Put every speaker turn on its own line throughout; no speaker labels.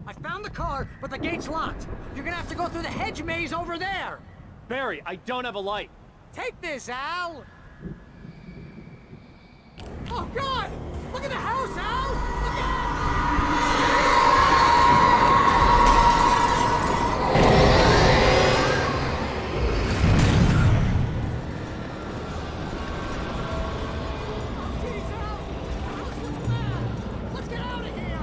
I found the car, but the gate's locked. You're gonna have to go through the hedge maze over there.
Barry, I don't have a light.
Take this, Al! Oh, God! Look at the house, Al! Look at Oh, geez, Al! The house looks bad! Let's get out of here!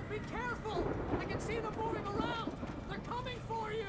Be careful! I can see them moving around! They're coming for you!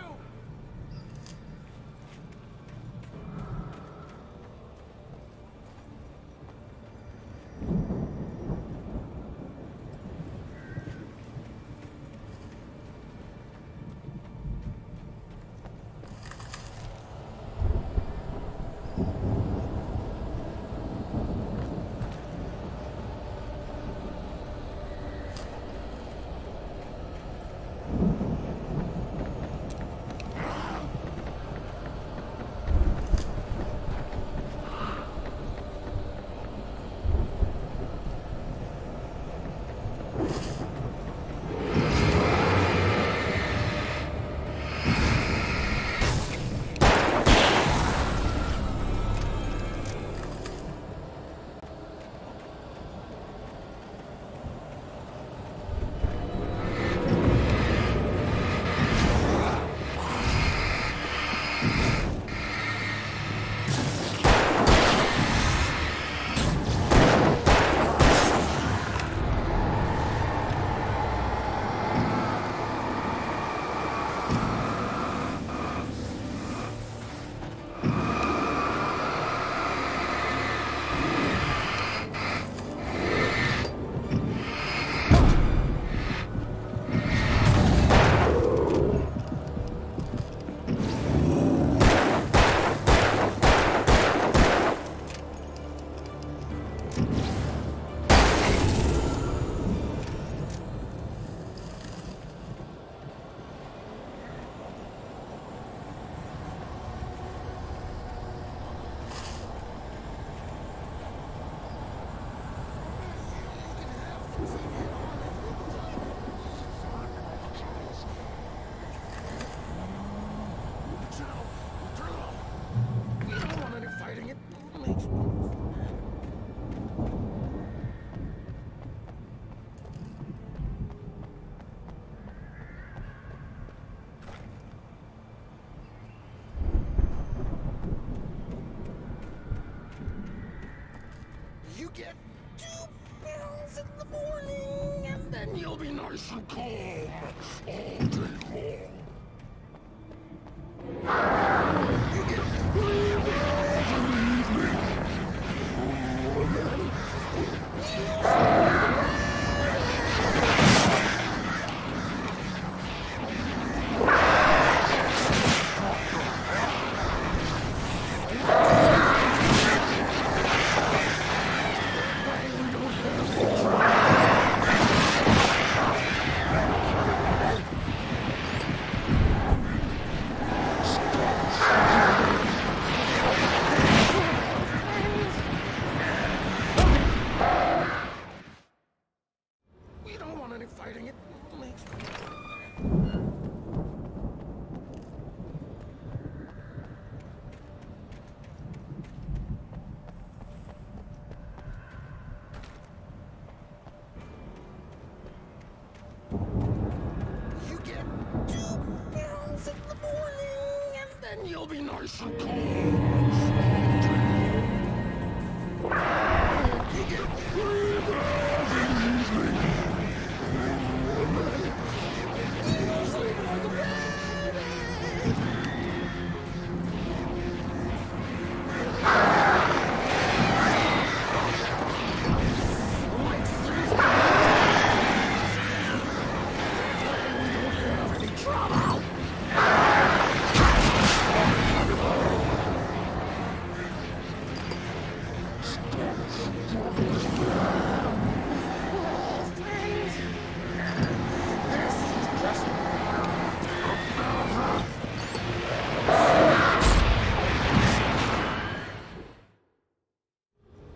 You get 2 pills in the morning, and then you'll be nice and calm all day long. You get 3 pills in the evening. any fighting. It makes me... You get 2 pills in the morning, and then you'll be nice and calm. You get 3 pills in the evening. You sleep like a baby.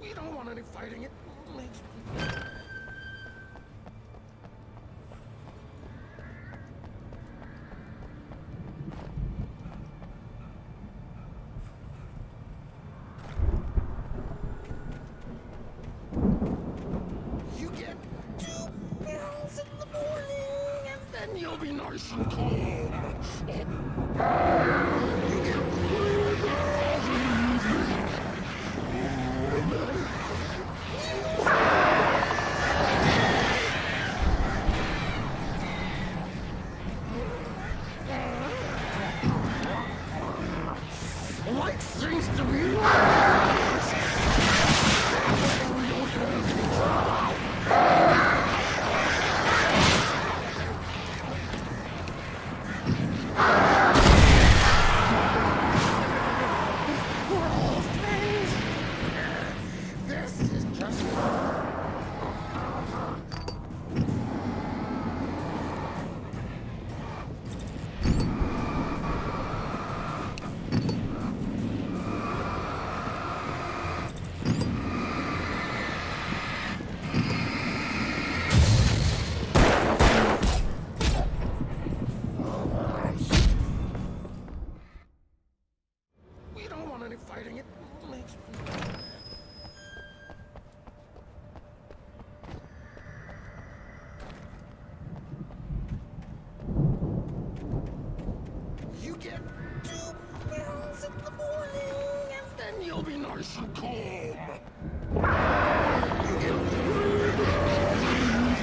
We don't want any fighting. It makes me... You get 2 pills in the morning, and then you'll be nice and calm. You get 3 pills in the evening. Light seems to be... We don't have any trouble. This is just... We don't want any fighting. It makes me... You get 2 pills in the morning, and then you'll be nice and calm. You get 3 pills in the evening.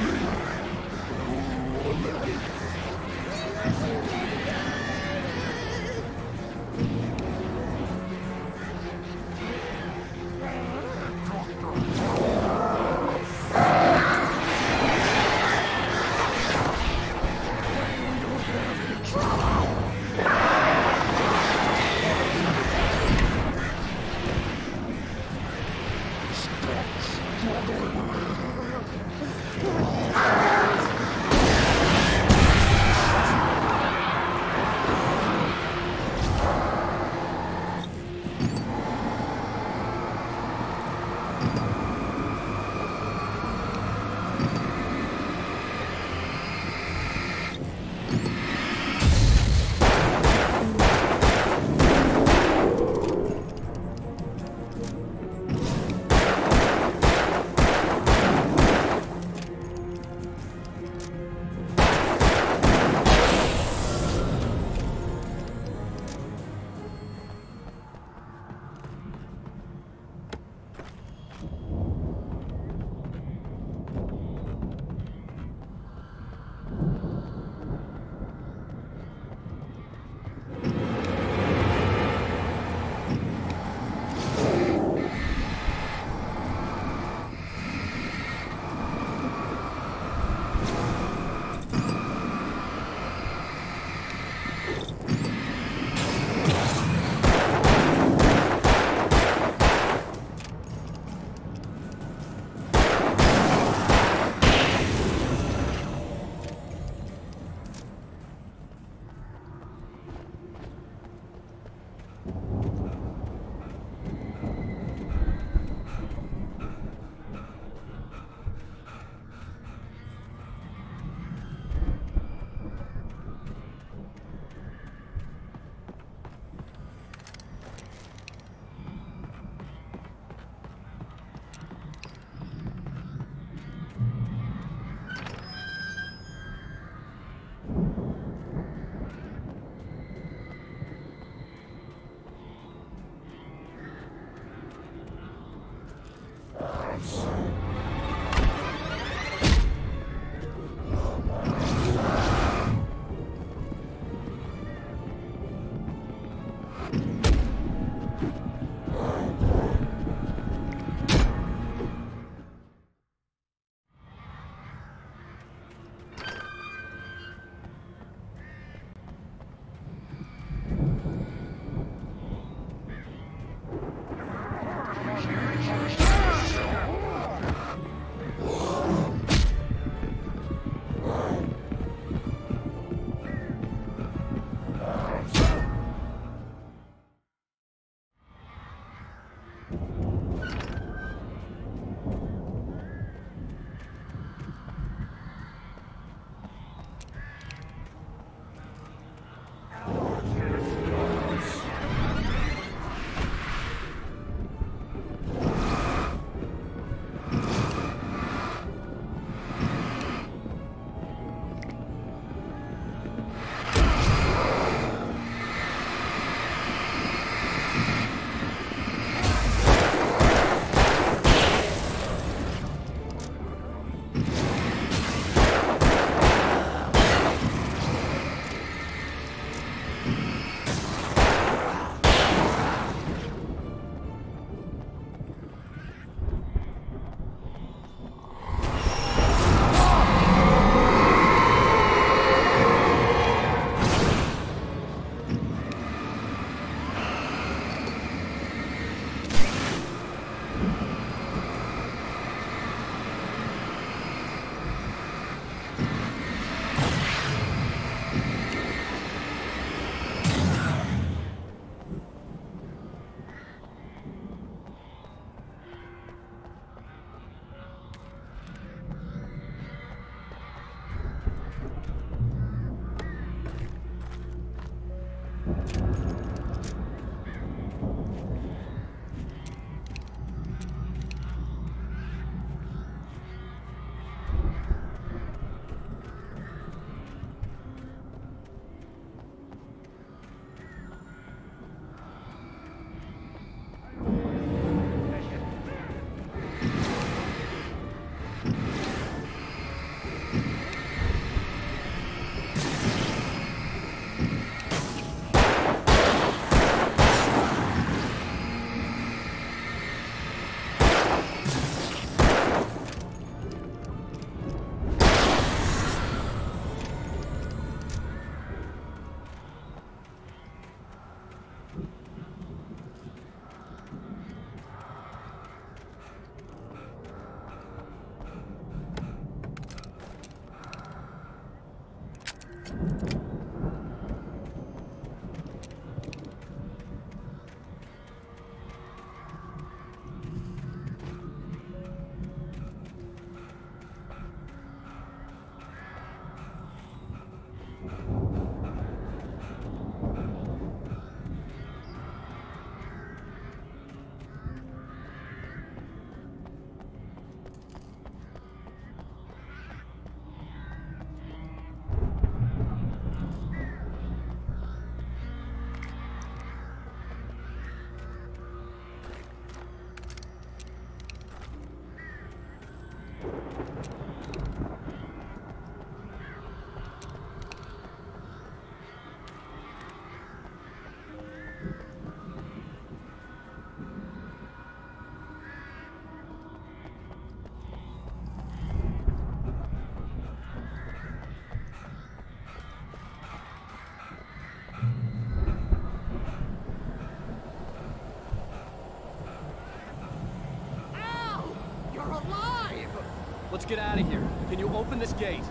Let's get out of here. Can you open this gate?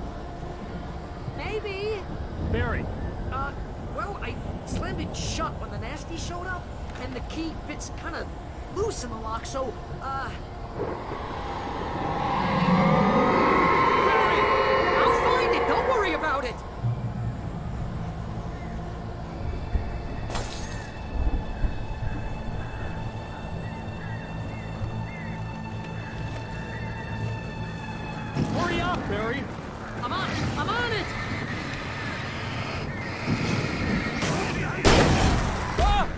Maybe.
Barry!
Well, I slammed it shut when the nasty showed up, and the key fits kind of loose in the lock, so, Barry! I'll find it! Don't worry about it!
Hurry up, Barry!
I'm on it! I'm on it!
Ah!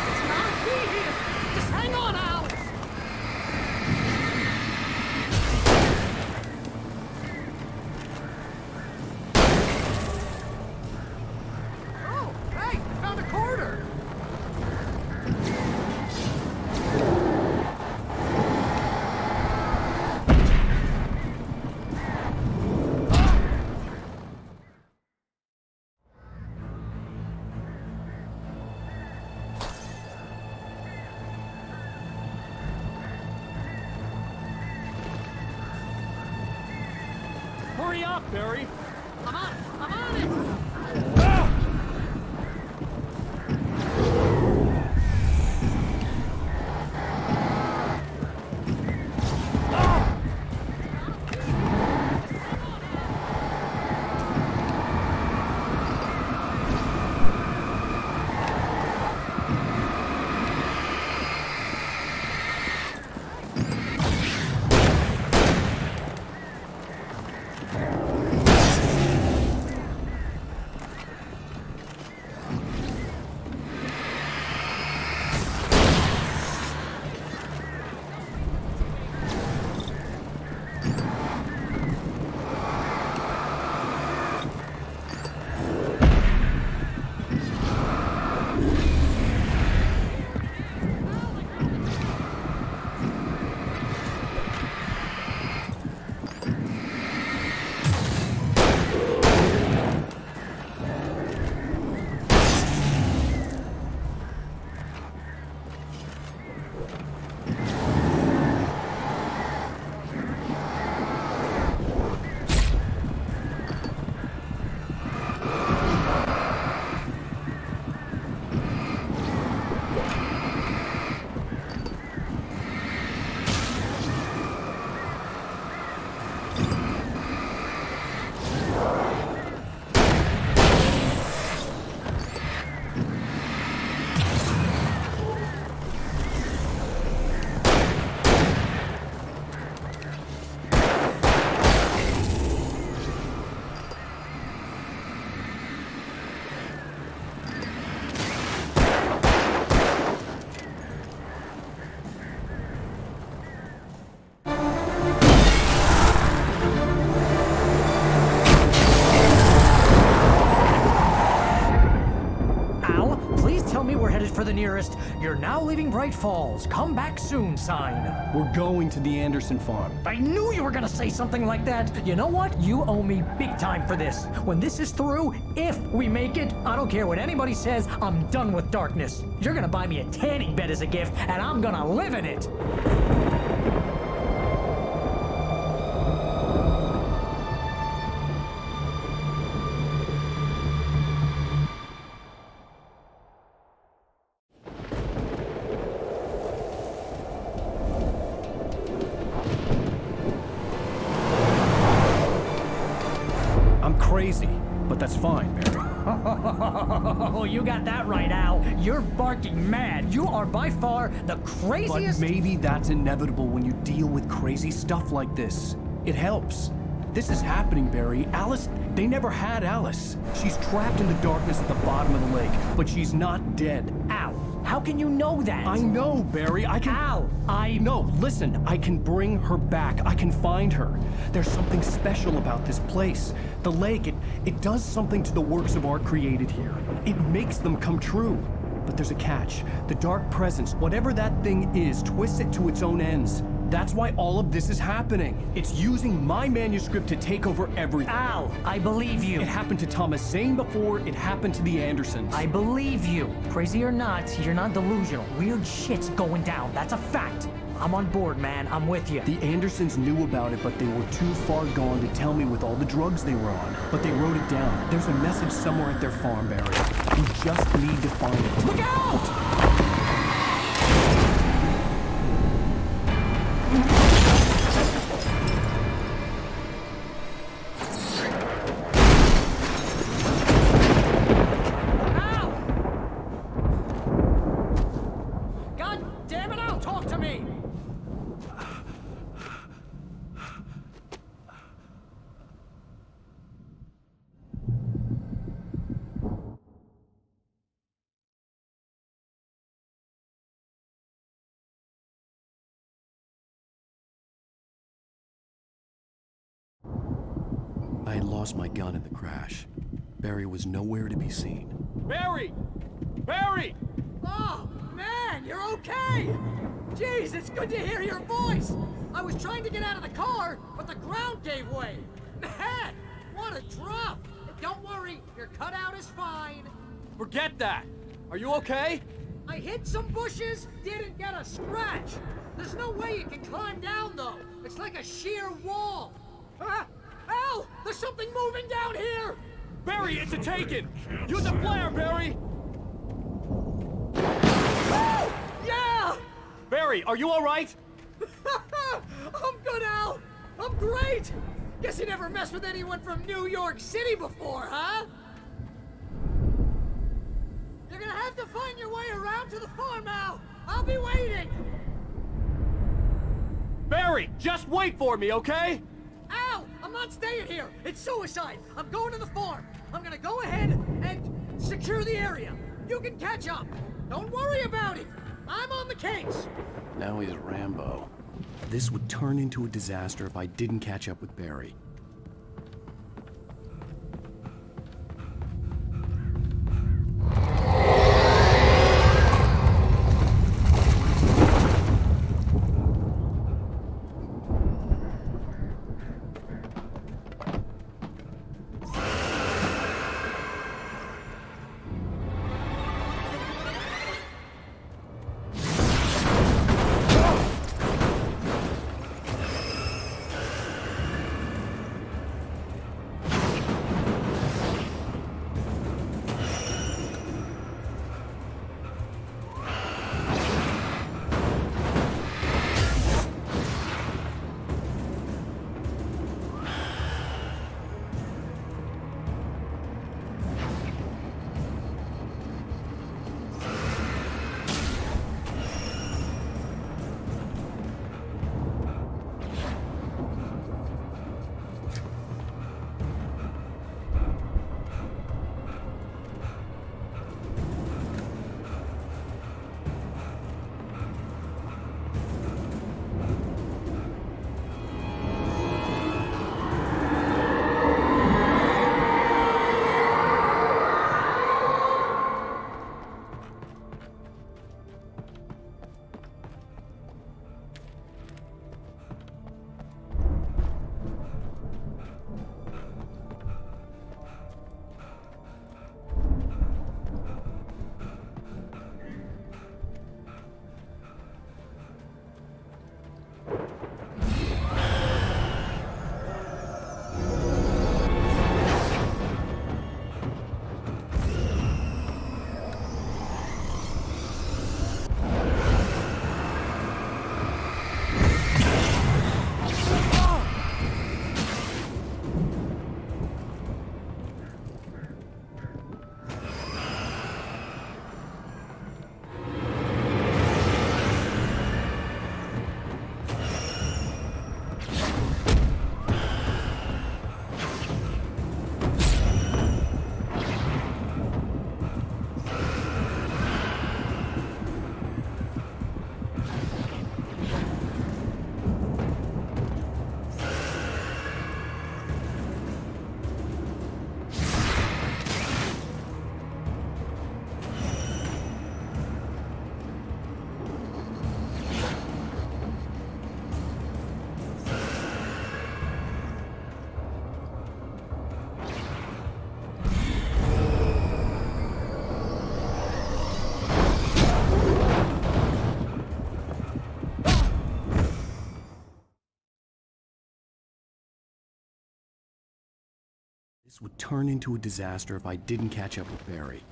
It's not here! Just hang on, Alex! Oh, hey! I found a quarter!
Hurry up, Barry!
I'm on it! I'm on it!
Ah!
For the nearest, "You're now leaving Bright Falls. Come back soon" sign.
We're going to the Anderson farm.
I knew you were gonna say something like that. You know what? You owe me big time for this. When this is through, if we make it, I don't care what anybody says, I'm done with darkness. You're gonna buy me a tanning bed as a gift, and I'm gonna live in it.
Crazy, but that's fine, Barry.
Oh, you got that right, Al. You're barking mad. You are by far the craziest...
But maybe that's inevitable when you deal with crazy stuff like this. It helps. This is happening, Barry. Alice, they never had Alice. She's trapped in the darkness at the bottom of the lake, but she's not dead.
Al, How can you know that?
I know, Barry. I can...
Al,
No, listen. I can bring her back. I can find her. There's something special about this place. The lake, it does something to the works of art created here. It makes them come true. But there's a catch. The dark presence, whatever that thing is, twists it to its own ends. That's why all of this is happening. It's using my manuscript to take over everything.
Al, I believe you.
It happened to Thomas Zane before, it happened to the Andersons.
I believe you. Crazy or not, you're not delusional. Weird shit's going down. That's a fact. I'm on board, man. I'm with you.
The Andersons knew about it, but they were too far gone to tell me with all the drugs they were on. But they wrote it down. There's a message somewhere at their farm, Barry. We just need to find it.
Look out!
I had lost my gun in the crash. Barry was nowhere to be seen.
Barry! Barry!
Oh, man, you're okay! Jeez, it's good to hear your voice! I was trying to get out of the car, but the ground gave way! Man, what a drop! Don't worry, your cutout is fine.
Forget that! Are you okay?
I hit some bushes, didn't get a scratch! There's no way you can climb down, though! It's like a sheer wall! Ah! Al! There's something moving down here!
Barry, it's a taken! Use a flare, Barry!
Oh! Yeah!
Barry, are you alright?
I'm good, Al! I'm great! Guess you never messed with anyone from New York City before, huh? You're gonna have to find your way around to the farm, Al! I'll be waiting!
Barry, just wait for me, okay?
Al! I'm not staying here! It's suicide! I'm going to the farm! I'm gonna go ahead and secure the area! You can catch up! Don't worry about it! I'm on the case!
Now he's Rambo. This would turn into a disaster if I didn't catch up with Barry. This would turn into a disaster if I didn't catch up with Barry.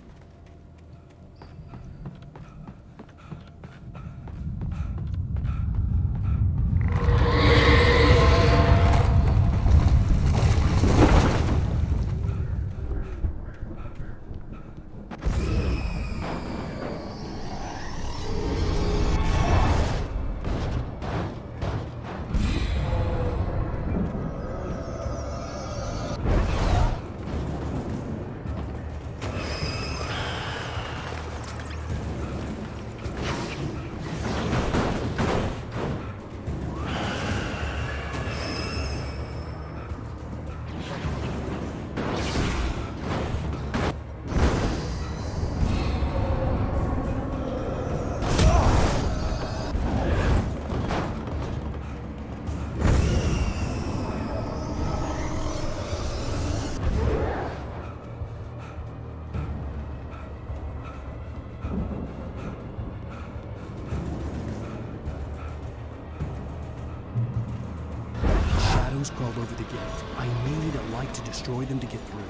Crawled over the gate. I needed a light to destroy them to get through.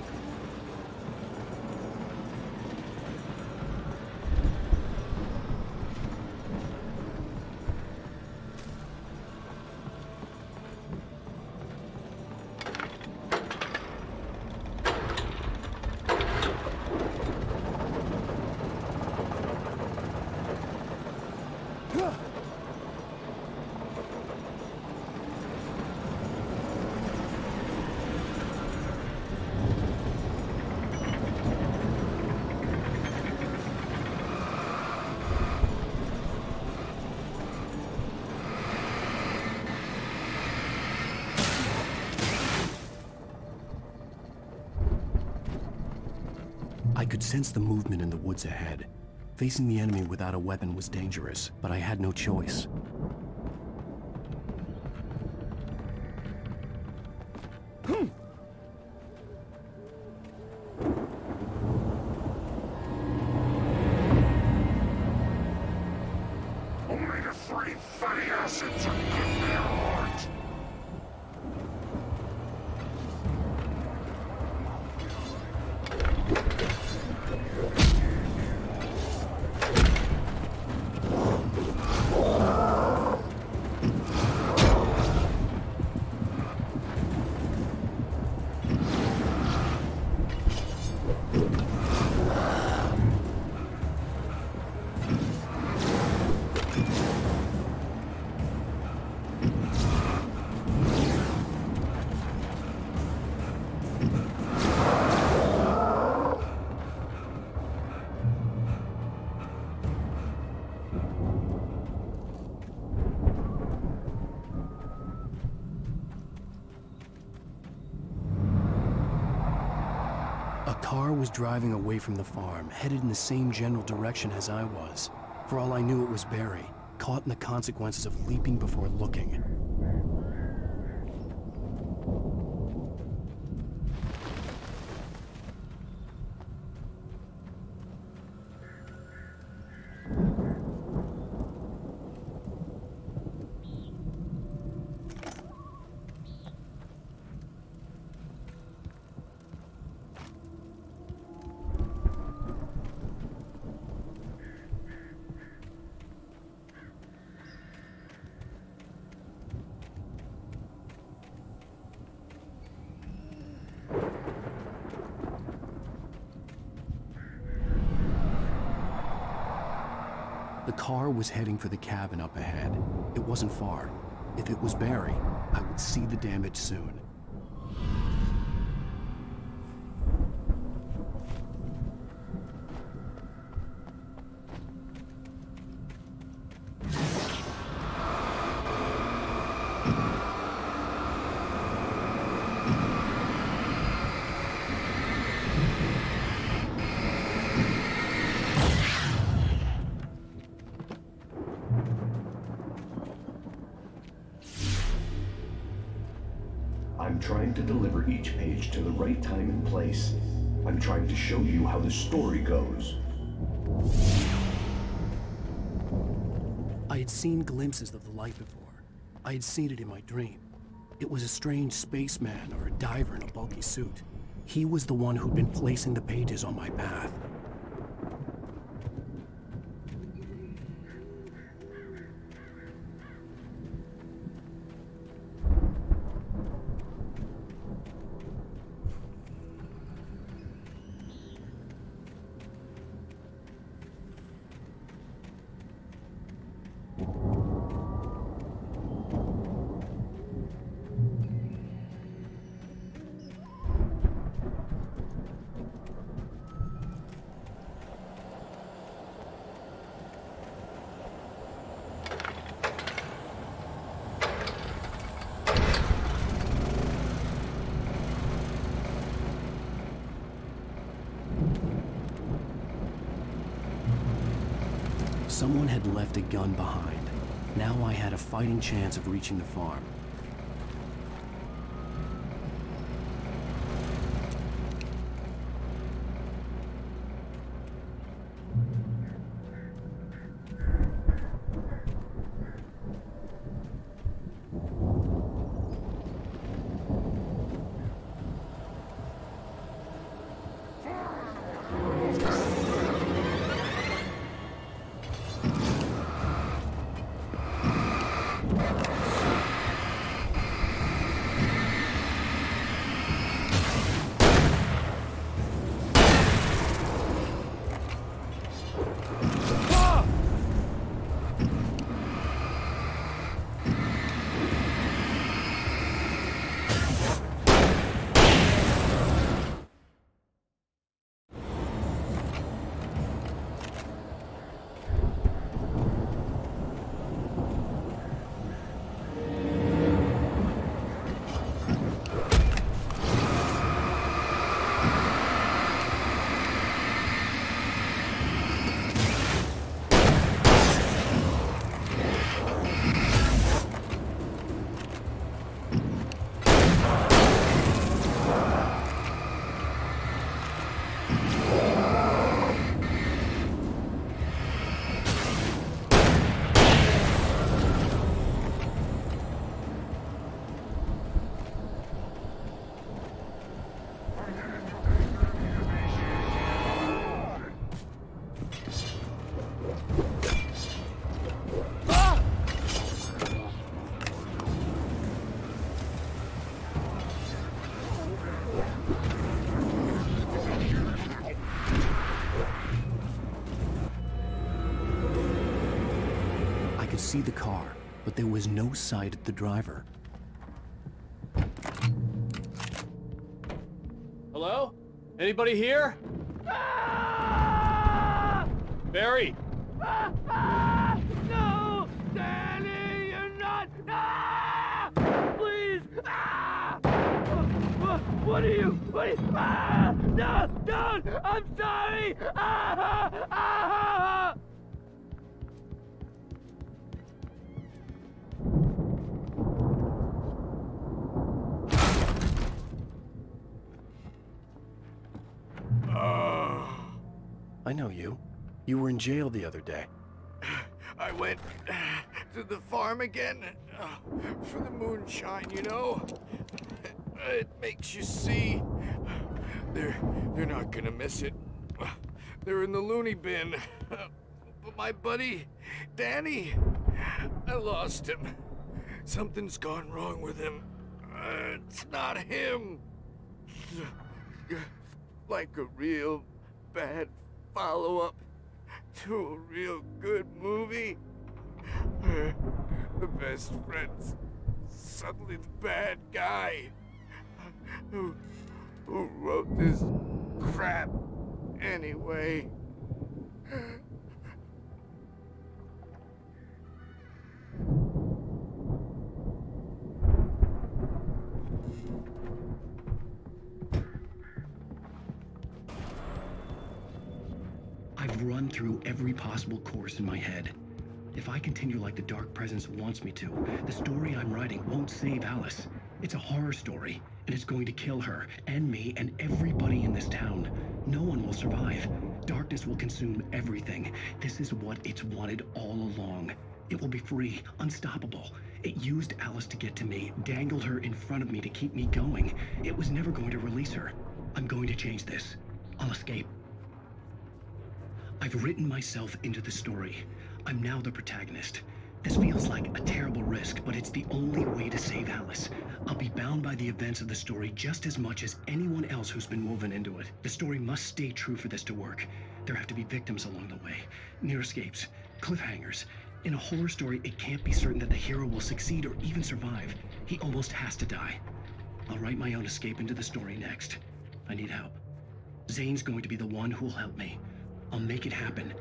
I could sense the movement in the woods ahead. Facing the enemy without a weapon was dangerous, but I had no choice.
Only the three fatty acids are good their heart.
A car was driving away from the farm, headed in the same general direction as I was. For all I knew, it was Barry, caught in the consequences of leaping before looking. The car was heading for the cabin up ahead. It wasn't far. If it was Barry, I would see the damage soon.
I'm trying to deliver each page to the right time and place. I'm trying to show you how the story goes.
I had seen glimpses of the light before. I had seen it in my dream. It was a strange spaceman or a diver in a bulky suit. He was the one who'd been placing the pages on my path. Someone had left a gun behind. Now I had a fighting chance of reaching the farm. See the car, but there was no sight of the driver.
Hello? Anybody here? Ah! Barry!
No! Danny, you're not! Ah! Please! Ah! What are you? Ah! No! Don't! I'm sorry! Ah! Ah!
I know you. You were in jail the other day.
I went to the farm again for the moonshine, you know? It makes you see. They're not gonna miss it. They're in the loony bin. But my buddy, Danny, I lost him. Something's gone wrong with him. It's not him. Like a real bad follow-up to a real good movie. The best friend's suddenly the bad guy who wrote this crap anyway.
I've run through every possible course in my head. If I continue like the Dark Presence wants me to, the story I'm writing won't save Alice. It's a horror story, and it's going to kill her, and me, and everybody in this town. No one will survive. Darkness will consume everything. This is what it's wanted all along. It will be free, unstoppable. It used Alice to get to me, dangled her in front of me to keep me going. It was never going to release her. I'm going to change this. I'll escape. I've written myself into the story. I'm now the protagonist. This feels like a terrible risk, but it's the only way to save Alice. I'll be bound by the events of the story just as much as anyone else who's been woven into it. The story must stay true for this to work. There have to be victims along the way, near escapes, cliffhangers. In a horror story, it can't be certain that the hero will succeed or even survive. He almost has to die. I'll write my own escape into the story next. I need help. Zane's going to be the one who'll help me. I'll make it happen.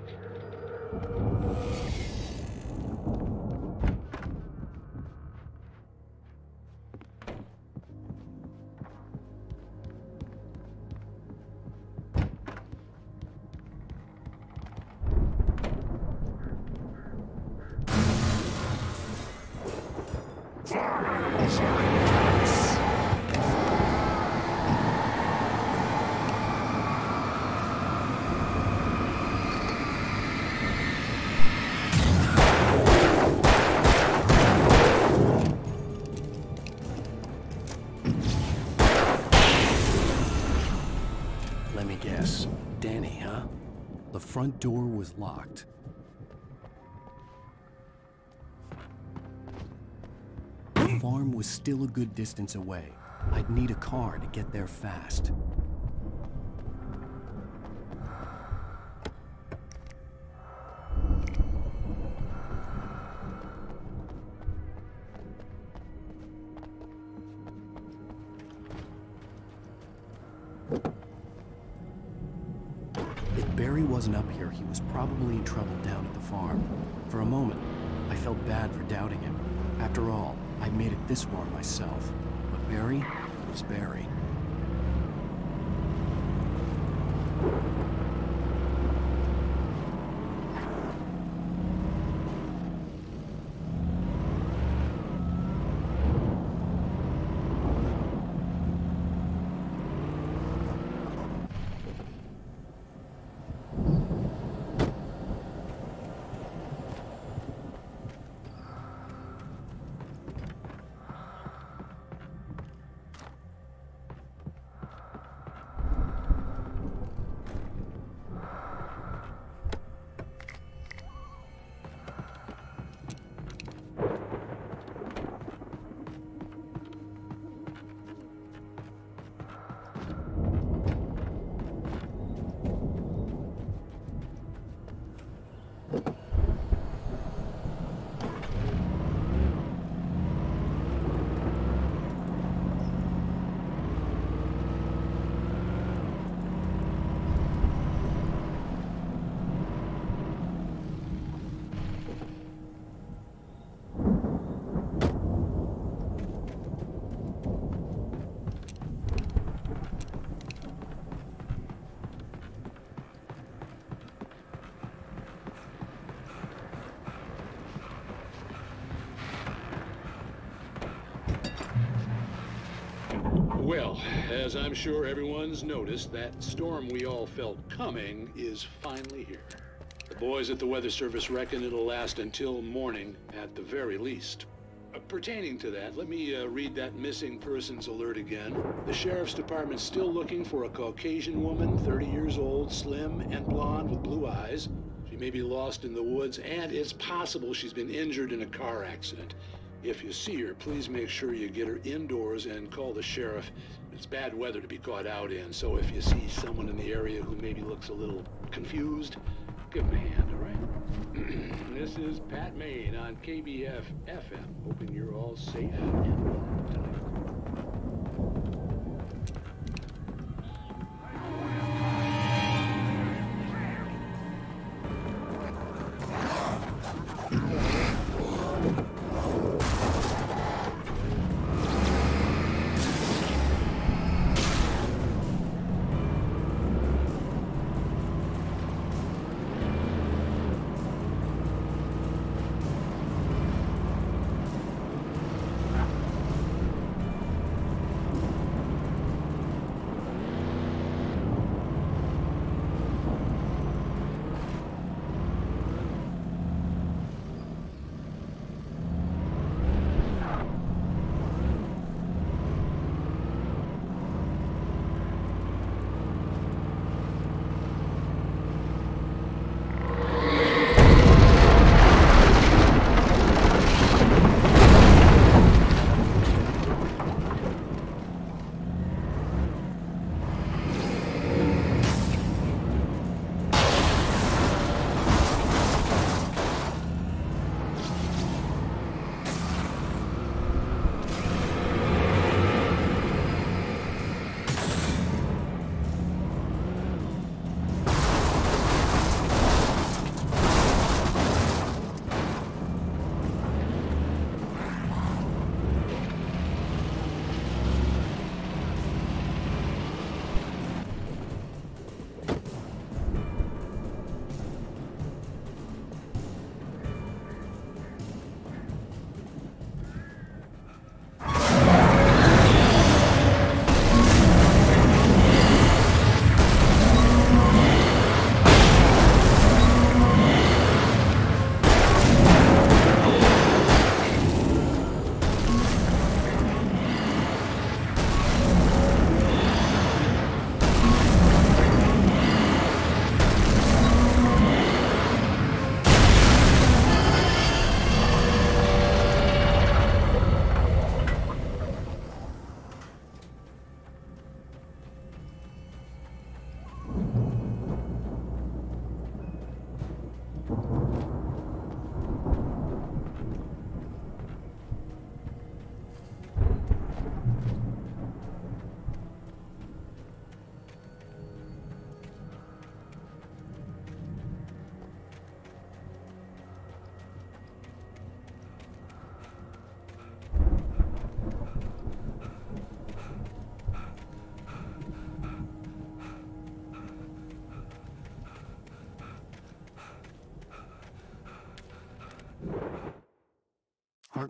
Let me guess. Danny, huh? The front door was locked. The farm was still a good distance away. I'd need a car to get there fast. If Barry wasn't up here, he was probably in trouble down at the farm. For a moment, I felt bad for doubting him. After all, I made it this far myself. But Barry was Barry.
Well, as I'm sure everyone's noticed, that storm we all felt coming is finally here. The boys at the Weather Service reckon it'll last until morning at the very least. Pertaining to that, let me read that missing persons alert again. The Sheriff's Department's still looking for a Caucasian woman, 30 years old, slim and blonde with blue eyes. She may be lost in the woods, and it's possible she's been injured in a car accident. If you see her, please make sure you get her indoors and call the sheriff. It's bad weather to be caught out in, so if you see someone in the area who maybe looks a little confused, give them a hand, all right? This is Pat Maine on KBF FM, hoping you're all safe and warm tonight.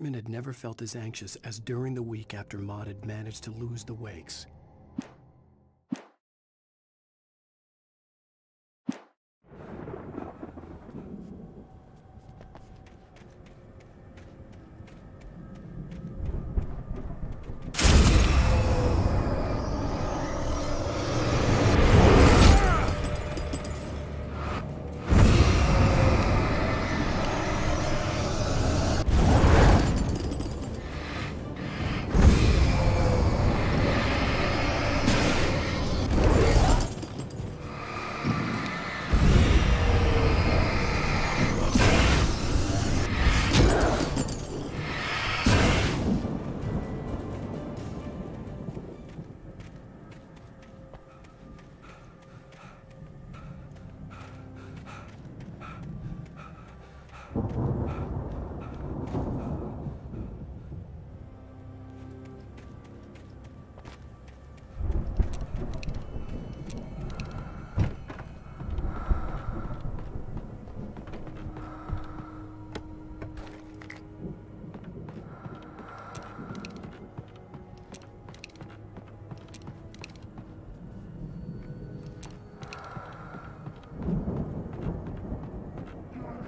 apartment had never felt as anxious as during the week after Maud had managed to lose the Wakes.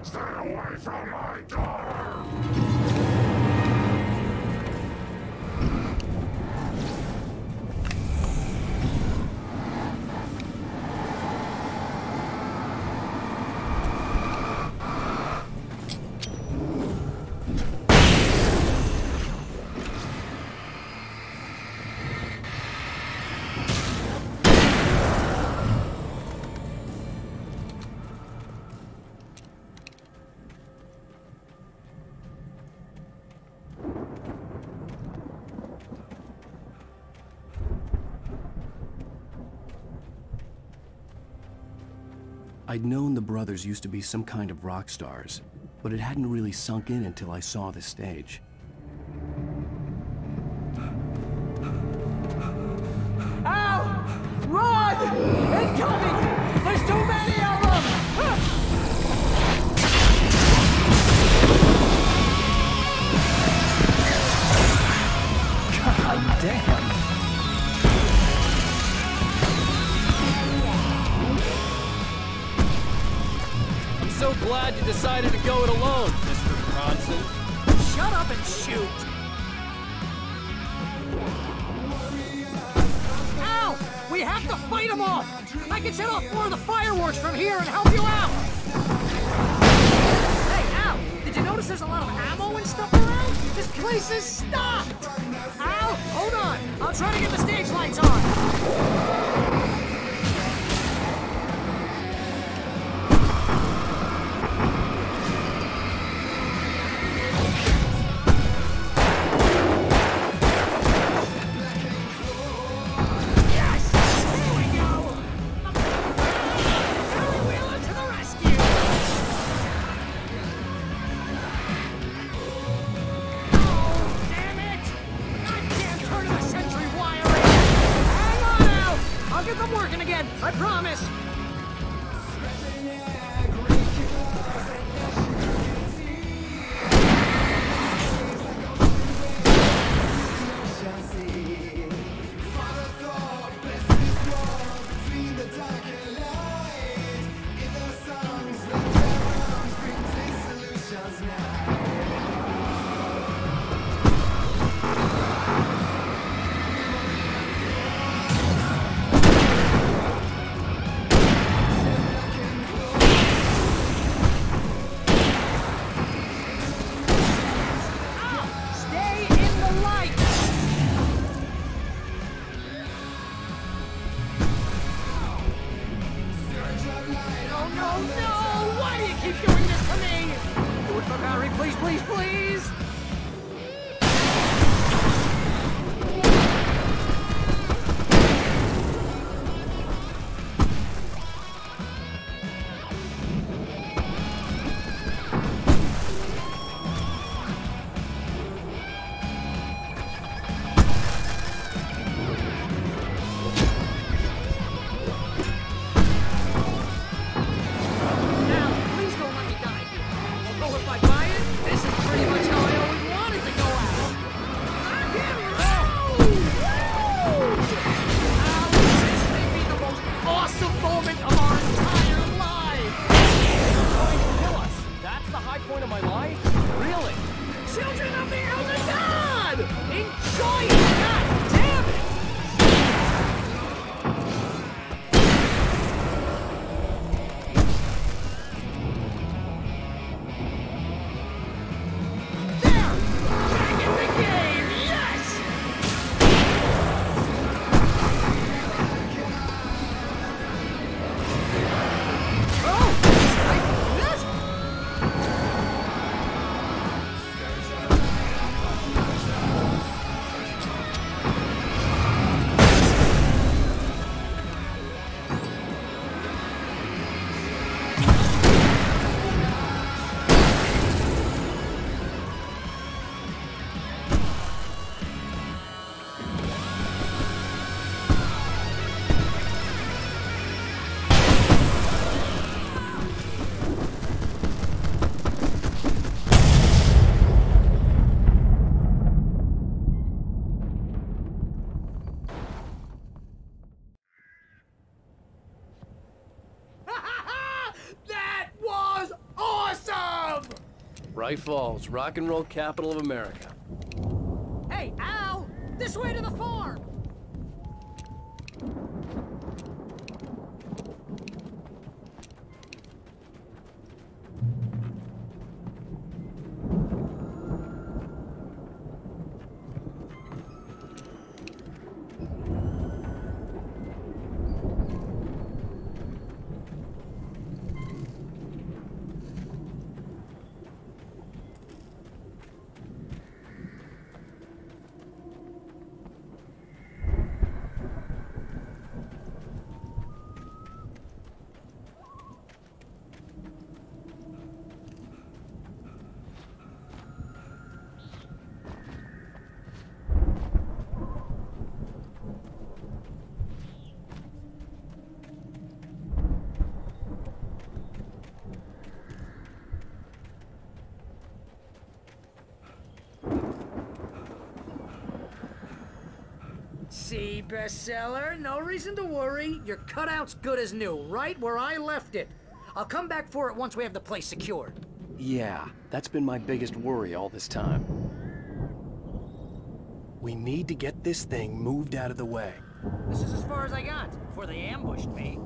Stay away from my daughter!
I'd known the brothers used to be some kind of rock stars, but it hadn't really sunk in until I saw the stage.
Ow! Run! Incoming! There's too many of them! God damn!
So glad you decided to go it alone, Mr. Bronson.
Shut up and shoot! Ow! We have to fight them off! I can set off more of the fireworks from here and help you out! Hey, Al! Did you notice there's a lot of ammo and stuff around? This place is stocked! Al, hold on! I'll try to get the stage lights on! I promise!
Hawaii Falls, rock and roll capital of America.
Hey, Al! This way to the farm! See, bestseller, no reason to worry. Your cutout's good as new, right where I left it. I'll come back for it once we have the place secured.
Yeah, that's been my biggest worry all this time. We need to get this thing moved out of the way.
This is as far as I got before they ambushed me.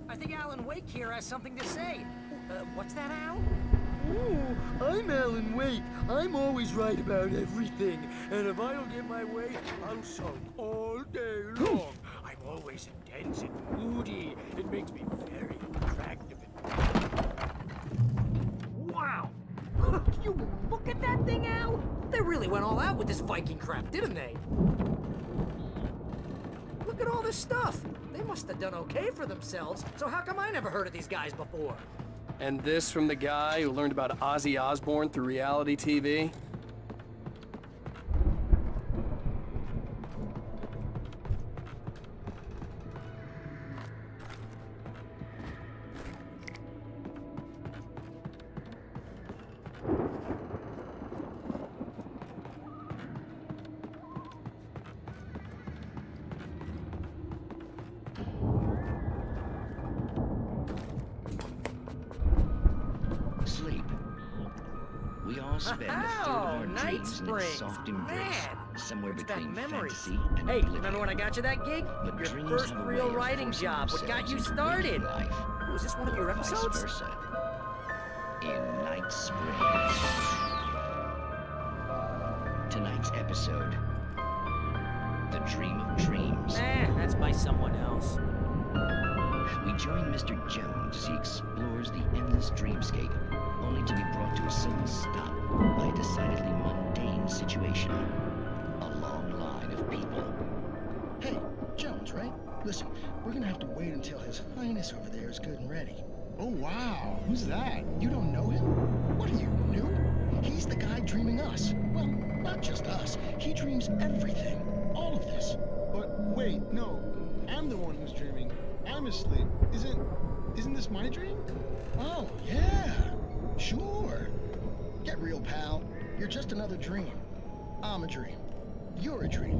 I think Alan Wake here has something to say. What's that, Al?
Oh, I'm Alan Wake. I'm always right about everything. And if I don't get my way, I'm sulk all day long. I'm always intense and moody. It makes me very attractive and...
Wow! You look at that thing, Al? They really went all out with this Viking crap, didn't they? Look at all this stuff. They must have done okay for themselves, so how come I never heard of these guys before?
And this from the guy who learned about Ozzy Osbourne through reality TV?
Sleep. We all spend a third of our dreams in its soft embrace, somewhere between fantasy and
Hey,
oblivion.
remember when I got you that gig?
But
Your
dreams
first
have a
real
way of
writing
forcing
job. What got you
themselves into
started?
waking life,
Was this one of your
or vice
episodes?
versa. In Night Springs. Tonight's episode, The Dream of Dreams.
That's by someone else.
We join Mr. Jones as he explores the endless dreamscape, only to be brought to a sudden stop by a decidedly mundane situation. A long line of people.
Hey, Jones, right? Listen, we're gonna have to wait until His Highness over there is good and ready. Oh, wow. Who's that? You don't know him? What are you, new? He's the guy dreaming us. Well, not just us. He dreams everything. All of this.
But wait, no. I'm the one who's dreaming. I'm asleep. Isn't this my dream?
Oh, yeah. Sure. Get real, pal. You're just another dream. I'm a dream. You're a dream.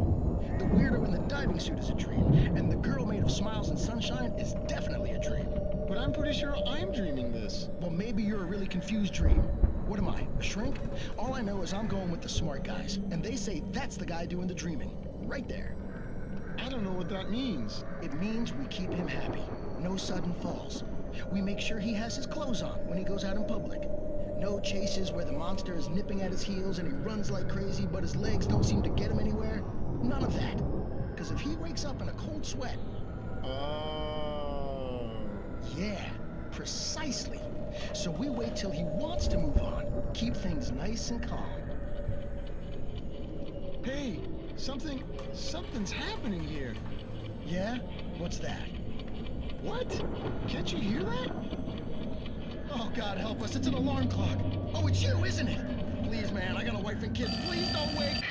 The weirdo in the diving suit is a dream. And the girl made of smiles and sunshine is definitely a dream.
But I'm pretty sure I'm dreaming this.
Well, maybe you're a really confused dream. What am I, a shrink? All I know is I'm going with the smart guys. And they say that's the guy doing the dreaming. Right there.
I don't know what that means.
It means we keep him happy. No sudden falls. We make sure he has his clothes on when he goes out in public. No chases where the monster is nipping at his heels and he runs like crazy, but his legs don't seem to get him anywhere. None of that. Because if he wakes up in a cold sweat...
Oh...
Yeah, precisely. So we wait till he wants to move on. Keep things nice and calm.
Hey, something's happening here.
Yeah? What's that?
What? Can't you hear that?
Oh, God help us, it's an alarm clock. Oh, it's you, isn't it? please, man. I got a wife and kids. Please don't wait.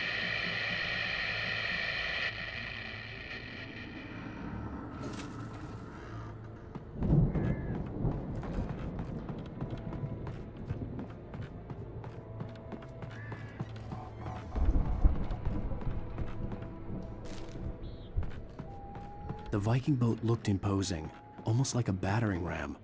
The Viking boat looked imposing, almost like a battering ram.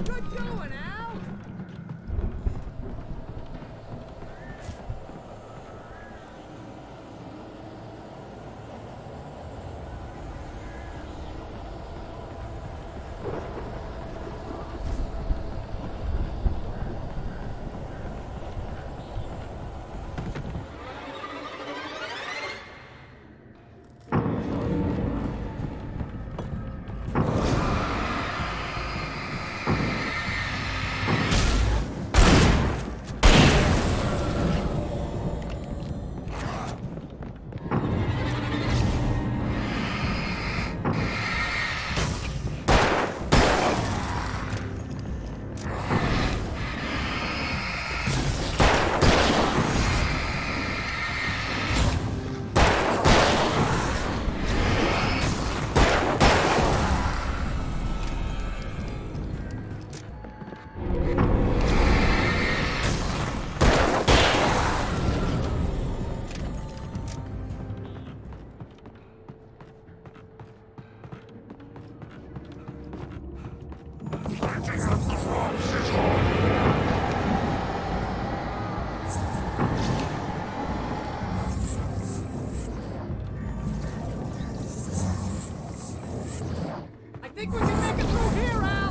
Good going, Al! I think we can make it through here, Al!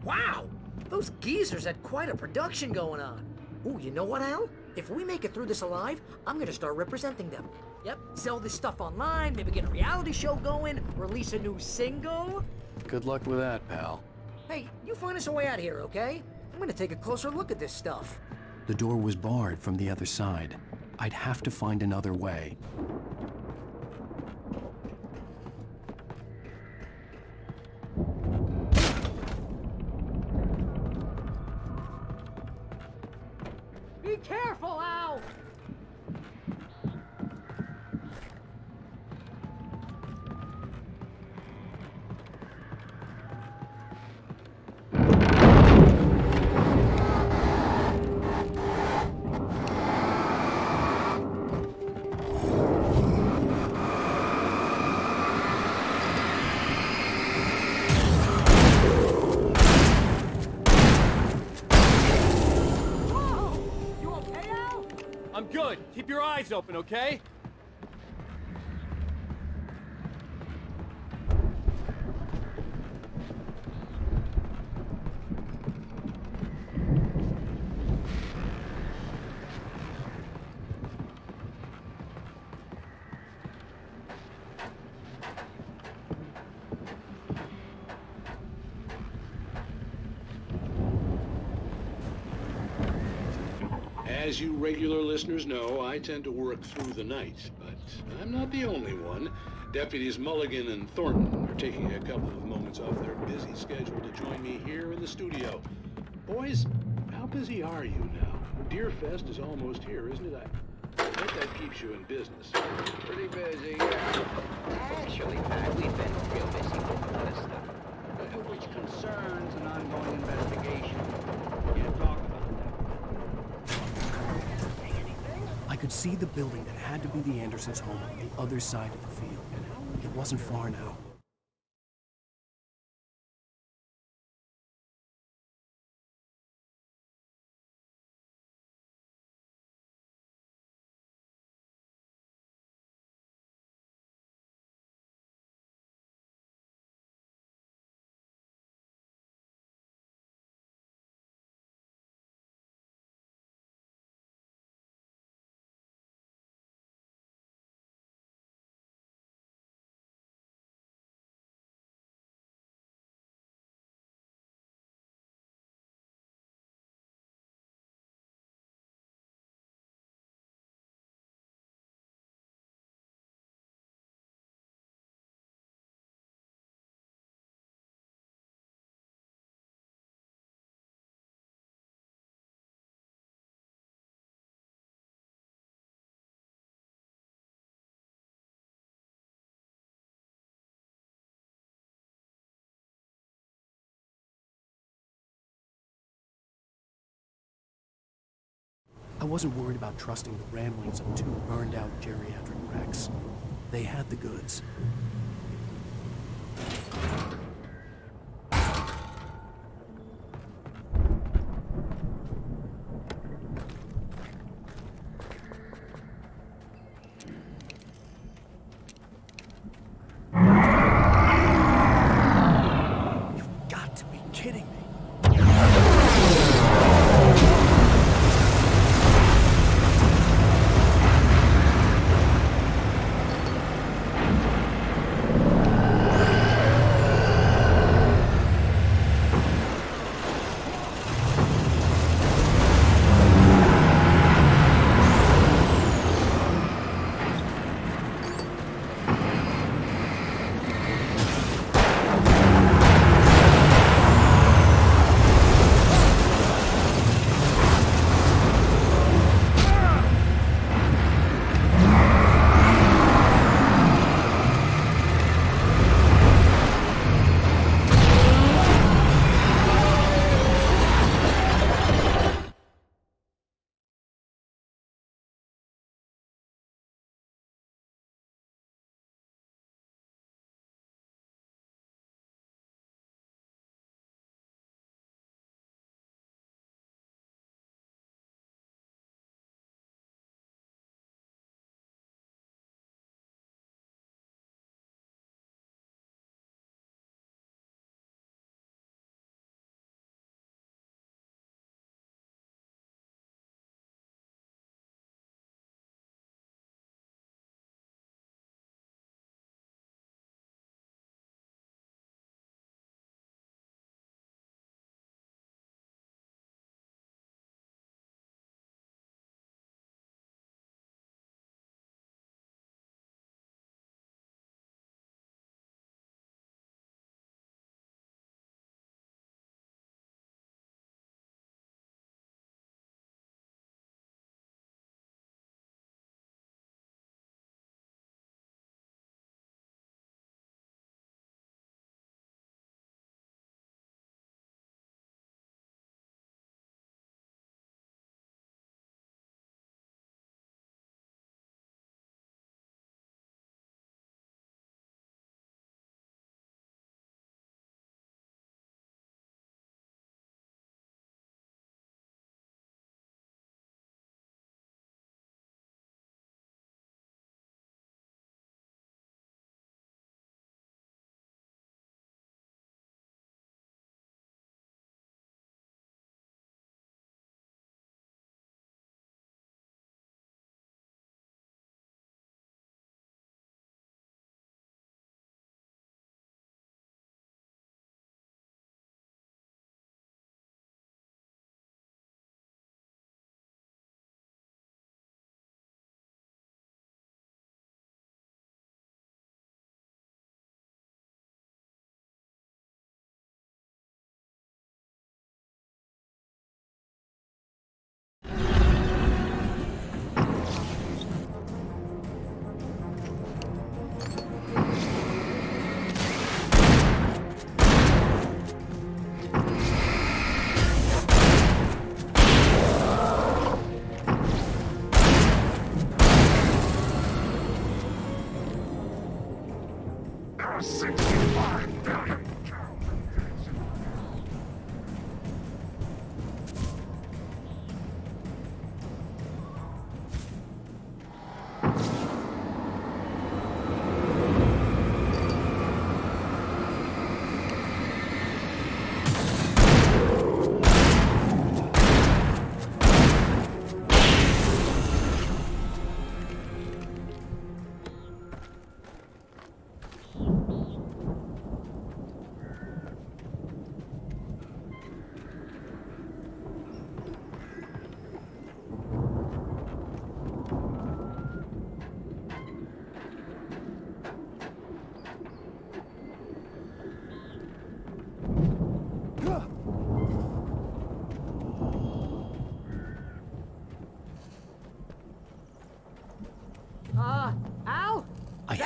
Wow! Those geezers had quite a production going on. Ooh, you know what, Al? If we make it through this alive, I'm gonna start representing them. Yep, sell this stuff online, maybe get a reality show going, release a new single.
Good luck with that, pal.
Hey, you find us a way out of here, okay? I'm gonna take a closer look at this stuff.
The door was barred from the other side. I'd have to find another way.
Be careful, Al!
I'm good. Keep your eyes open, okay?
As you regular listeners know, I tend to work through the night, but I'm not the only one. Deputies Mulligan and Thornton are taking a couple of moments off their busy schedule to join me here in the studio. Boys, how busy are you now? Deerfest is almost here, isn't it? I bet that keeps you in business.
Pretty busy, yeah. Actually, Pat, we've been real busy with a lot of stuff, which concerns an ongoing investigation. Can't talk about
I could see the building that had to be the Andersons' home on the other side of the field. It wasn't far now. I wasn't worried about trusting the ramblings of two burned-out geriatric wrecks. They had the goods. You've got to be kidding me.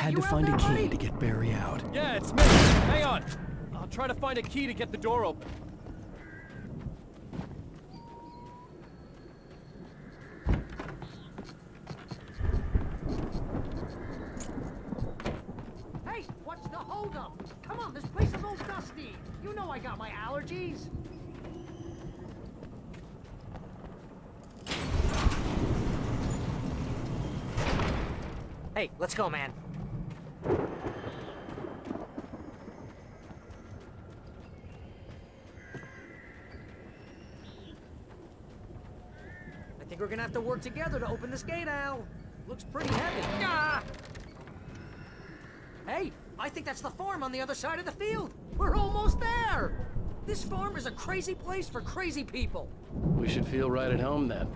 had to find a key to get Barry out.
Yeah, it's me. Hang on. I'll try to find a key to get the door open.
Hey, what's the holdup? Come on, this place is all dusty. You know I got my allergies. Hey, let's go, man. I think we're gonna have to work together to open this gate, Al. Looks pretty heavy. Ah! Hey, I think that's the farm on the other side of the field. We're almost there. This farm is a crazy place for crazy people.
We should feel right at home then.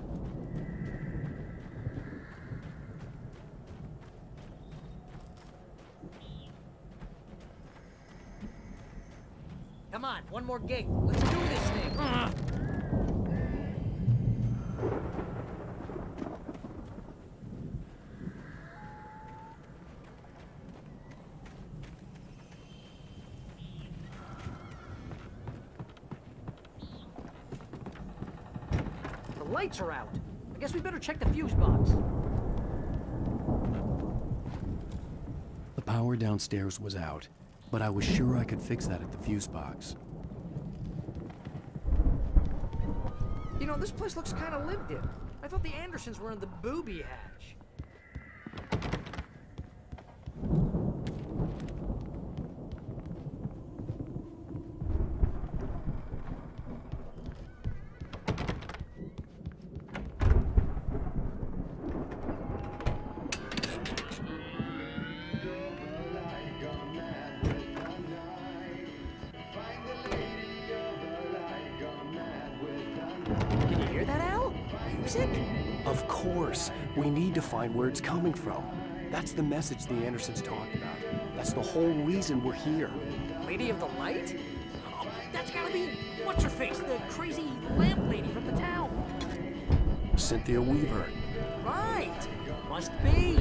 Come on, one more gate. Let's do this thing. The lights are out. I guess we better check the fuse box.
The power downstairs was out, but I was sure I could fix that at the fuse box.
You know, this place looks kind of lived in. I thought the Andersons were in the booby hatch. Can you hear that, Al? Music?
Of course. We need to find where it's coming from. That's the message the Andersons talked about. That's the whole reason we're here.
Lady of the Light? Oh, that's gotta be... What's-her-face? The crazy lamp lady from the town.
Cynthia Weaver.
Right. Must be.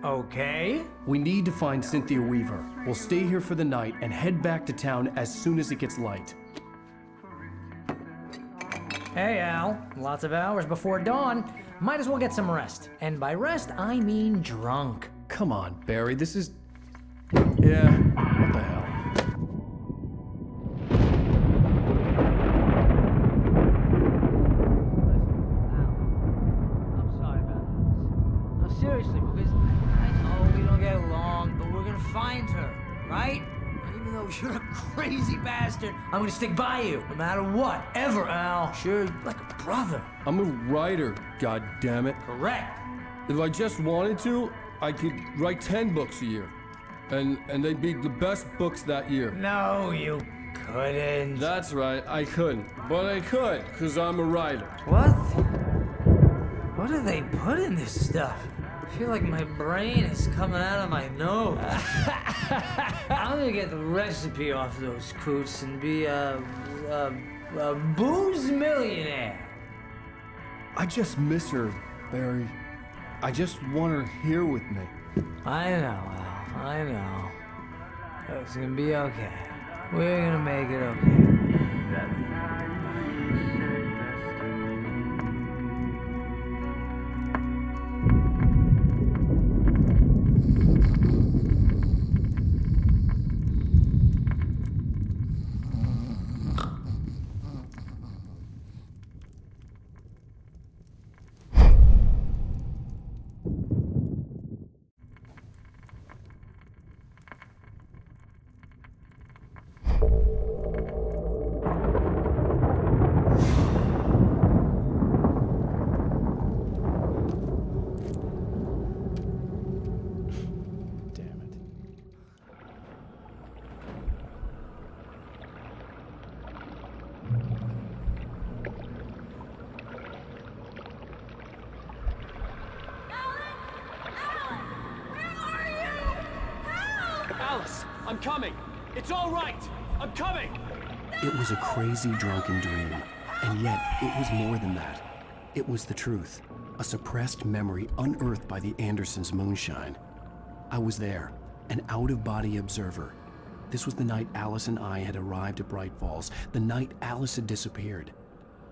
Okay.
We need to find Cynthia Weaver. We'll stay here for the night and head back to town as soon as it gets light.
Hey, Al. Lots of hours before dawn. Might as well get some rest. And by rest, I mean drunk.
Come on, Barry, this is... Yeah, what the hell?
I'm sorry about this. No, seriously, because I know we don't get along, but we're gonna find her, right? Even though you're a crazy bastard, I'm gonna stick by you, no matter what, ever, Al. Sure, like a brother.
I'm a writer, goddammit.
Correct.
If I just wanted to, I could write 10 books a year. And they'd be the best books that year.
No, you couldn't.
That's right, I couldn't. But I could, because I'm a writer.
What? What do they put in this stuff? I feel like my brain is coming out of my nose. I'm gonna get the recipe off those coots and be a booze millionaire.
I just miss her, Barry. I just want her here with me.
I know, Al. I know. It's gonna be okay. We're gonna make it okay.
I'm coming. It's all right. I'm coming.
It was a crazy, drunken dream, and yet it was more than that. It was the truth, a suppressed memory unearthed by the Andersons' moonshine. I was there, an out-of-body observer. This was the night Alice and I had arrived at Bright Falls, the night Alice had disappeared.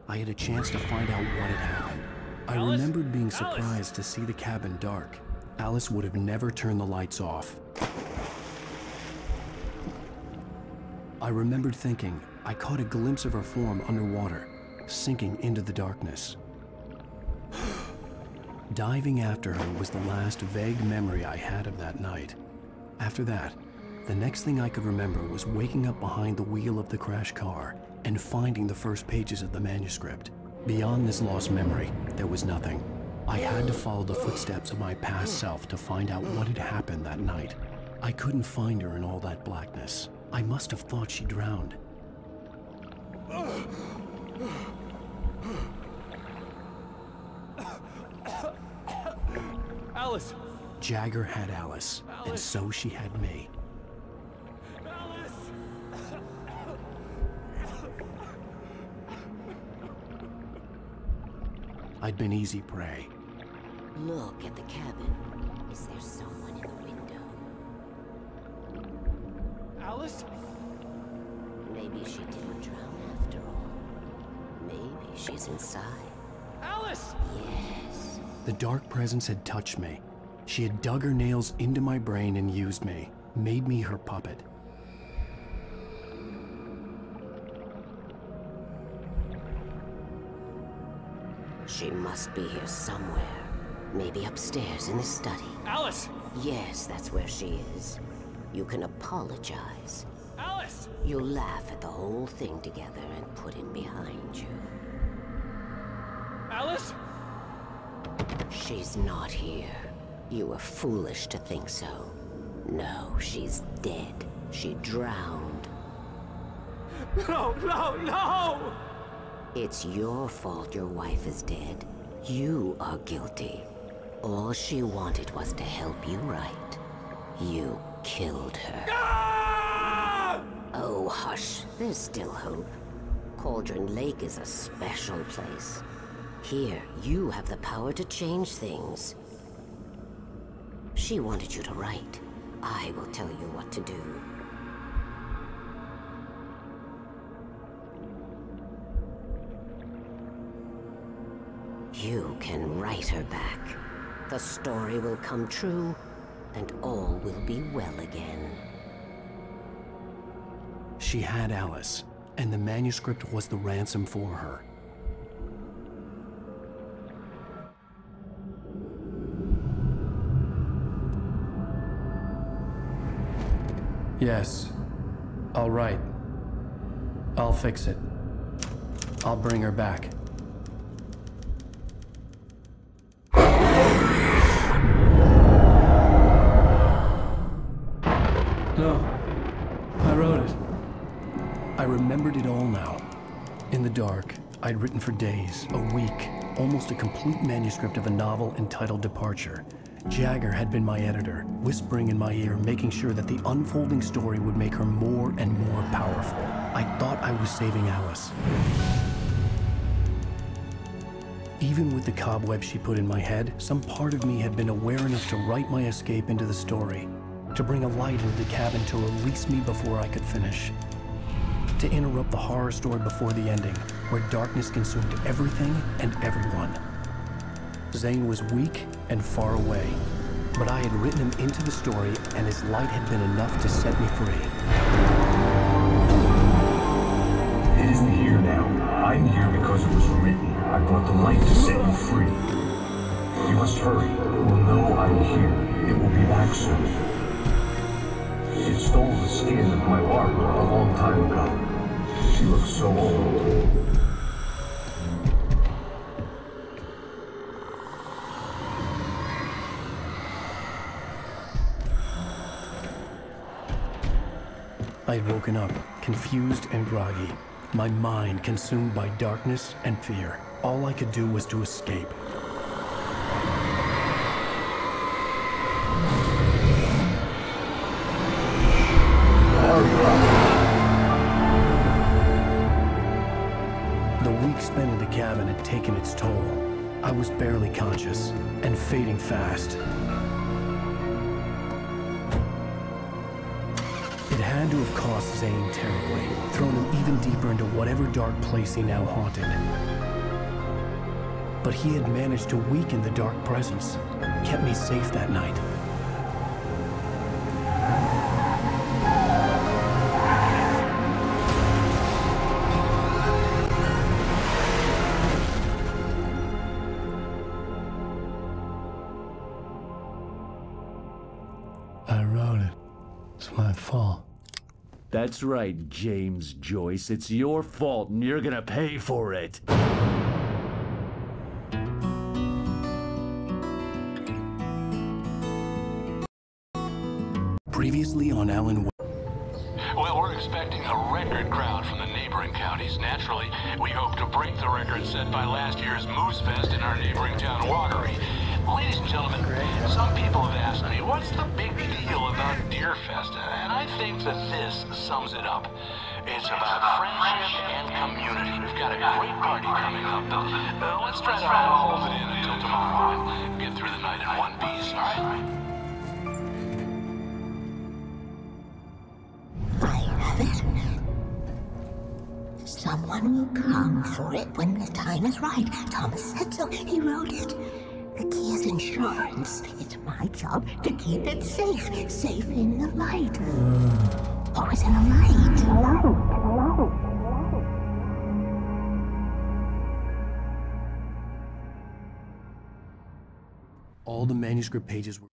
I had a chance to find out what had happened. I remembered being surprised to see the cabin dark. Alice would have never turned the lights off. I remembered thinking I caught a glimpse of her form underwater, sinking into the darkness. Diving after her was the last vague memory I had of that night. After that, the next thing I could remember was waking up behind the wheel of the crashed car and finding the first pages of the manuscript. Beyond this lost memory, there was nothing. I had to follow the footsteps of my past self to find out what had happened that night. I couldn't find her in all that blackness. I must have thought she drowned.
Alice!
Jagger had Alice, and so she had me. I'd been easy prey.
Look at the cabin. Is there someone in the window?
Alice?
Maybe she didn't drown after all. Maybe she's inside.
Alice!
Yes.
The dark presence had touched me. She had dug her nails into my brain and used me, made me her puppet.
She must be here somewhere. Maybe upstairs in the study.
Alice!
Yes, that's where she is. You can apologize.
Alice!
You'll laugh at the whole thing together and put it behind you.
Alice?
She's not here. You were foolish to think so. No, she's dead. She drowned.
No, no, no!
It's your fault your wife is dead. You are guilty. All she wanted was to help you right. You killed her.
Ah!
Oh, hush. There's still hope. Cauldron Lake is a special place. Here, you have the power to change things. She wanted you to write. I will tell you what to do. You can write her back. The story will come true, and all will be well again.
She had Alice, and the manuscript was the ransom for her. Yes. All right. I'll fix it. I'll bring her back. No. I wrote it. I remembered it all now. In the dark, I'd written for days, a week, almost a complete manuscript of a novel entitled Departure. Jagger had been my editor, whispering in my ear, making sure that the unfolding story would make her more and more powerful. I thought I was saving Alice. Even with the cobweb she put in my head, some part of me had been aware enough to write my escape into the story, to bring a light into the cabin to release me before I could finish, to interrupt the horror story before the ending, where darkness consumed everything and everyone. Zane was weak and far away, but I had written him into the story, and his light had been enough to set me free.
It isn't here now. I'm here because it was written. I brought the light to set you free. You must hurry. It will know I'm here. It will be back soon. It stole the skin of my Barbara a long time ago. She looks so old.
I had woken up, confused and groggy, my mind consumed by darkness and fear. All I could do was to escape. cabin had taken its toll. I was barely conscious, and fading fast. It had to have cost Zane terribly, thrown him even deeper into whatever dark place he now haunted. But he had managed to weaken the dark presence, kept me safe that night.
I wrote it. It's my fault.
That's right, James Joyce. It's your fault, and you're gonna pay for it.
Previously on Alan.
Well, we're expecting a record crowd from the neighboring counties. Naturally, we hope to break the record set by last year's Moose Fest in our neighboring town, Watery. Ladies and gentlemen, some people have asked me, what's the big deal about Deer Fest? And I think that this sums it up. It's about friendship and community. We've got a great party coming up, but let's try to hold it in until tomorrow and get through the night in one piece, all right?
Someone will come for it when the time is right. Thomas said so. He wrote it. The key is insurance. It's my job to keep it safe. Safe in the light. Always in the light. Hello.
All the manuscript pages were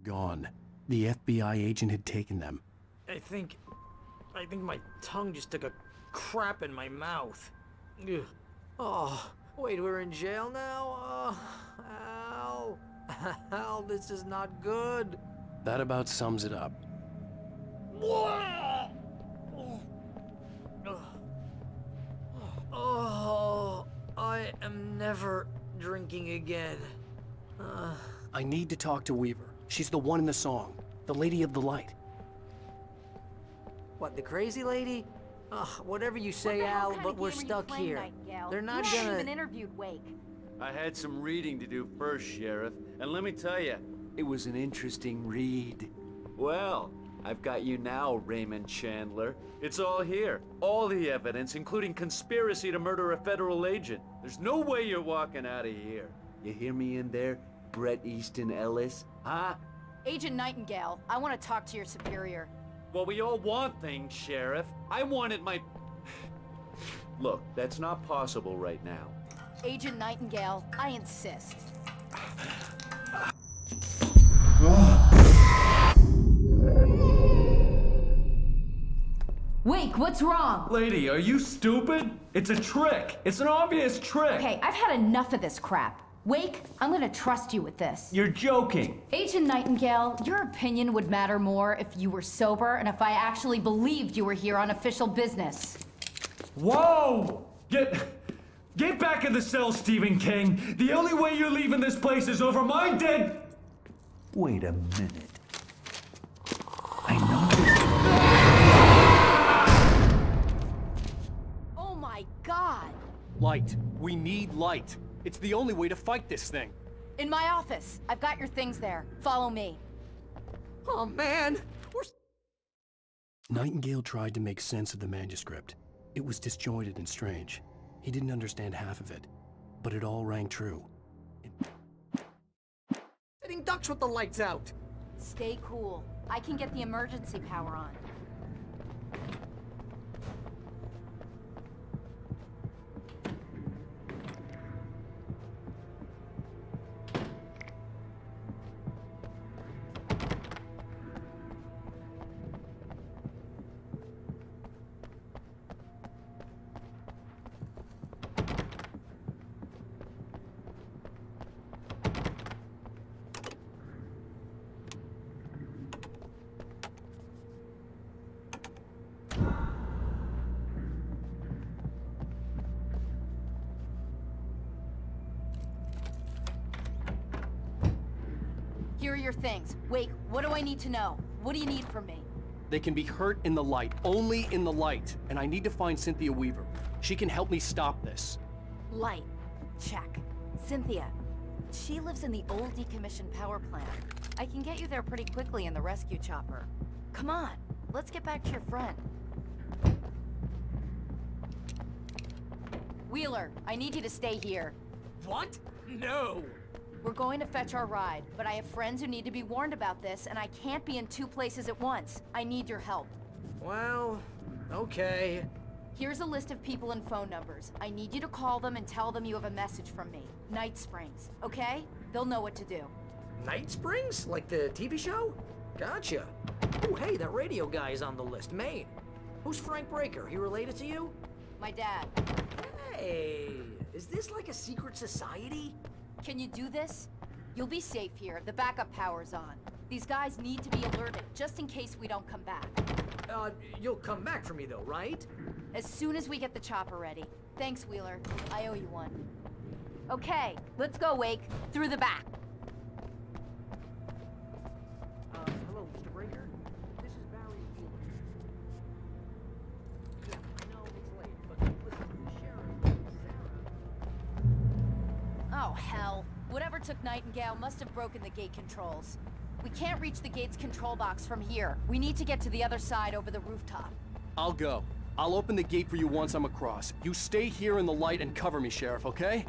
gone. The FBI agent had taken them.
I think my tongue just took a crap in my mouth. Ugh. Oh, wait, we're in jail now? Al. Al, this is not good.
That about sums it up.
Oh, I am never drinking again.
I need to talk to Weaver. She's the one in the song. The Lady of the Light.
What, the crazy lady? Whatever you say, Al, but we're stuck here. They're not gonna... You haven't even
interviewed Wake.
I had some reading to do first, Sheriff, and let me tell you, it was an interesting read. Well, I've got you now, Raymond Chandler. It's all here. All the evidence, including conspiracy to murder a federal agent. There's no way you're walking out of here. You hear me in there, Bret Easton Ellis? Huh?
Agent Nightingale, I want to talk to your superior.
Well, we all want things, Sheriff. I wanted my... Look, that's not possible right now.
Agent Nightingale, I insist. Wake, what's wrong?
Lady, are you stupid? It's a trick. It's an obvious trick.
Okay, I've had enough of this crap. Wake, I'm gonna trust you with this.
You're joking.
Agent Nightingale, your opinion would matter more if you were sober and if I actually believed you were here on official business.
Whoa! Get back in the cell, Stephen King. The only way you're leaving this place is over my dead... Wait a minute. I know
Light. We need light. It's the only way to fight this thing.
In my office. I've got your things there. Follow me.
Oh, man!
Nightingale tried to make sense of the manuscript. It was disjointed and strange. He didn't understand half of it, but it all rang true.
Sitting ducks with the lights out.
Stay cool. I can get the emergency power on. Here are your things. Wait, what do I need to know? What do you need from me?
They can be hurt in the light, only in the light. And I need to find Cynthia Weaver. She can help me stop this.
Light. Check. Cynthia. She lives in the old decommissioned power plant. I can get you there pretty quickly in the rescue chopper. Come on, let's get back to your friend. Wheeler, I need you to stay here.
What? No!
We're going to fetch our ride, but I have friends who need to be warned about this, and I can't be in 2 places at once. I need your help.
Well, okay.
Here's a list of people and phone numbers. I need you to call them and tell them you have a message from me. Night Springs, okay? They'll know what to do.
Night Springs? Like the TV show? Gotcha. Oh, hey, that radio guy is on the list. Maine. Who's Frank Breaker? He related to you?
My dad.
Hey, is this like a secret society?
Can you do this? You'll be safe here. The backup power's on. These guys need to be alerted, just in case we don't come back.
You'll come back for me though, right?
As soon as we get the chopper ready. Thanks, Wheeler. I owe you one. Okay, let's go, Wake. Through the back.
Hello, Mr. Breaker. This is Barry Wheeler. Yeah, I know it's late, but listen, the sheriff, Sarah...
Oh, hell. Whatever took Nightingale must have broken the gate controls. We can't reach the gate's control box from here. We need to get to the other side over the rooftop.
I'll go. I'll open the gate for you once I'm across. You stay here in the light and cover me, Sheriff, okay?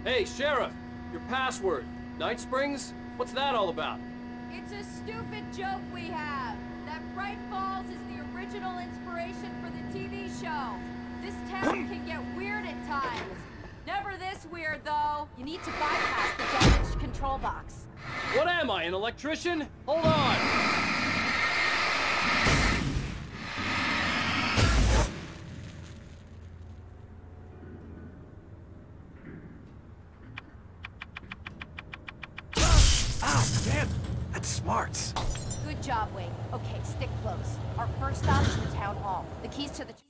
Hey, Sheriff! Your password. Night Springs? What's that all about?
It's a stupid joke we have. That Bright Falls is the original inspiration for the TV show. This town can get weird at times. Never this weird, though. You need to bypass the damaged control box.
What am I, an electrician? Hold on!
Ah, damn! That's smart.
Good job, Wade. Okay, stick close. Our first stop is the town hall. The keys to the...